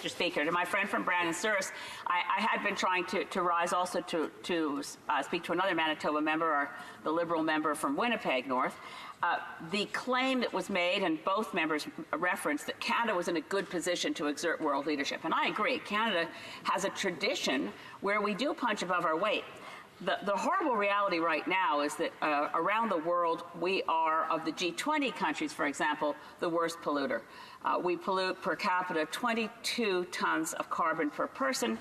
Mr. Speaker. To my friend from Brandon-Souris, I had been trying to rise also to speak to another Manitoba member, the Liberal member from Winnipeg North. The claim that was made, and both members referenced, that Canada was in a good position to exert world leadership. And I agree. Canada has a tradition where we do punch above our weight. The horrible reality right now is that around the world, we are, of the G20 countries, for example, the worst polluter. We pollute per capita 22 tons of carbon per person,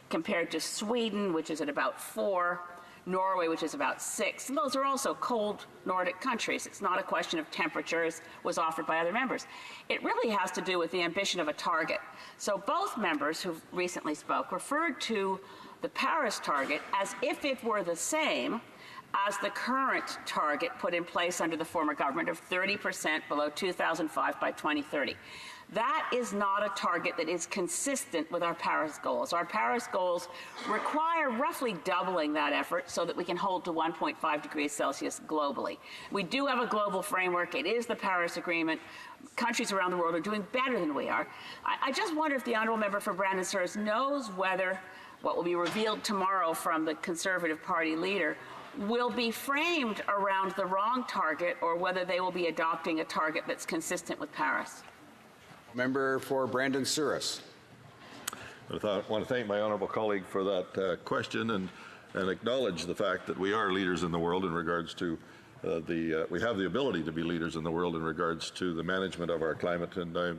compared to Sweden, which is at about 4, Norway, which is about 6. And those are also cold Nordic countries. It's not a question of temperatures, was offered by other members. It really has to do with the ambition of a target. So both members who recently spoke referred to the Paris target as if it were the same as the current target put in place under the former government of 30% below 2005 by 2030. That is not a target that is consistent with our Paris goals. Our Paris goals require roughly doubling that effort so that we can hold to 1.5 degrees Celsius globally. We do have a global framework. It is the Paris Agreement. Countries around the world are doing better than we are. I just wonder if the honourable member for Brandon-Souris knows whether what will be revealed tomorrow from the Conservative Party leader will be framed around the wrong target, or whether they will be adopting a target that's consistent with Paris. Member for Brandon-Souris. I want to thank my honourable colleague for that question and acknowledge the fact that we are leaders in the world in regards to we have the ability to be leaders in the world in regards to the management of our climate. And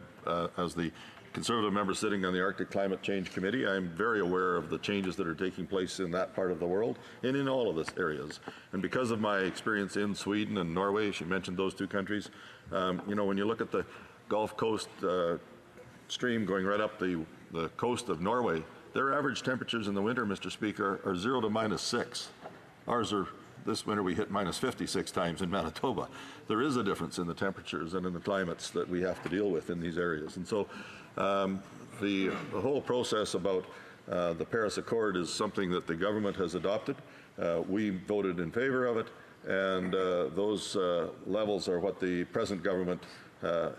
as the Conservative member sitting on the Arctic Climate Change Committee, I'm very aware of the changes that are taking place in that part of the world and in all of these areas. And because of my experience in Sweden and Norway, she mentioned those two countries, you know, when you look at the Gulf Coast stream going right up the coast of Norway, their average temperatures in the winter, Mr. Speaker, are 0 to -6. Ours are, this winter we hit -56 times in Manitoba. There is a difference in the temperatures and in the climates that we have to deal with in these areas. And so the whole process about the Paris Accord is something that the government has adopted. We voted in favor of it, and those levels are what the present government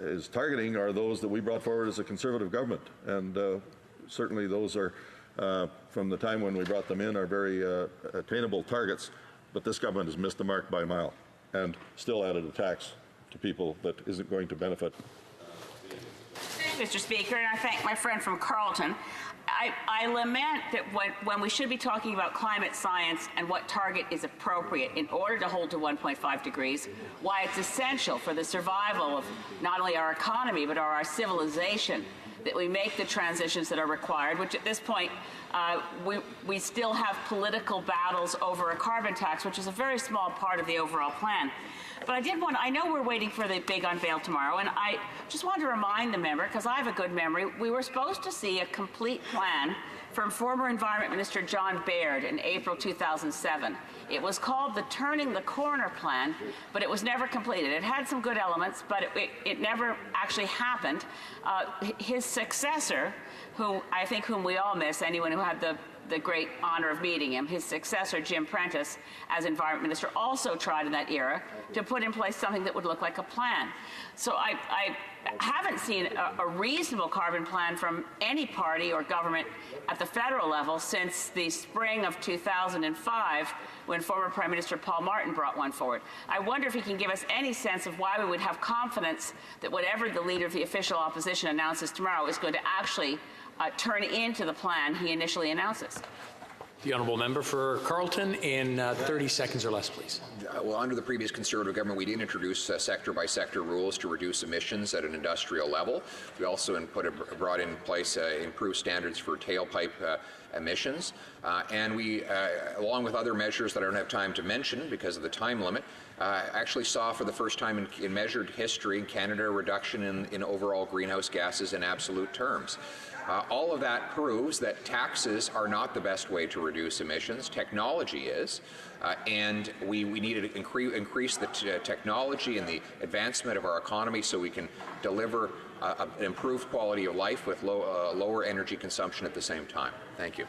is targeting, are those that we brought forward as a Conservative government. And certainly those are, from the time when we brought them in, are very attainable targets. But this government has missed the mark by a mile and still added a tax to people that isn't going to benefit. Mr. Speaker, and I thank my friend from Carleton. I lament that when we should be talking about climate science and what target is appropriate in order to hold to 1.5 degrees, why it's essential for the survival of not only our economy but our civilization that we make the transitions that are required, which at this point we still have political battles over a carbon tax, which is a very small part of the overall plan. But I know we're waiting for the big unveil tomorrow, and I just want to remind the member, because I have a good memory, we were supposed to see a complete plan from former Environment Minister John Baird in April 2007. It was called the Turning the Corner Plan, but it was never completed. It had some good elements, but it never actually happened. His successor, whom we all miss, anyone who had the great honor of meeting him, his successor, Jim Prentice, as Environment Minister, also tried in that era to put in place something that would look like a plan. So I haven't seen a reasonable carbon plan from any party or government at the federal level since the spring of 2005, when former Prime Minister Paul Martin brought one forward. I wonder if he can give us any sense of why we would have confidence that whatever the leader of the official opposition announces tomorrow is going to actually turn into the plan he initially announces. The honourable member for Carleton in 30 seconds or less, please. Well, under the previous Conservative government, we did introduce sector-by-sector rules to reduce emissions at an industrial level. We also brought in place improved standards for tailpipe emissions. And we, along with other measures that I don't have time to mention because of the time limit, actually saw for the first time in measured history in Canada a reduction in overall greenhouse gases in absolute terms. All of that proves that taxes are not the best way to reduce emissions. Technology is. And we need to increase the technology and the advancement of our economy so we can deliver an improved quality of life with lower energy consumption at the same time. Thank you.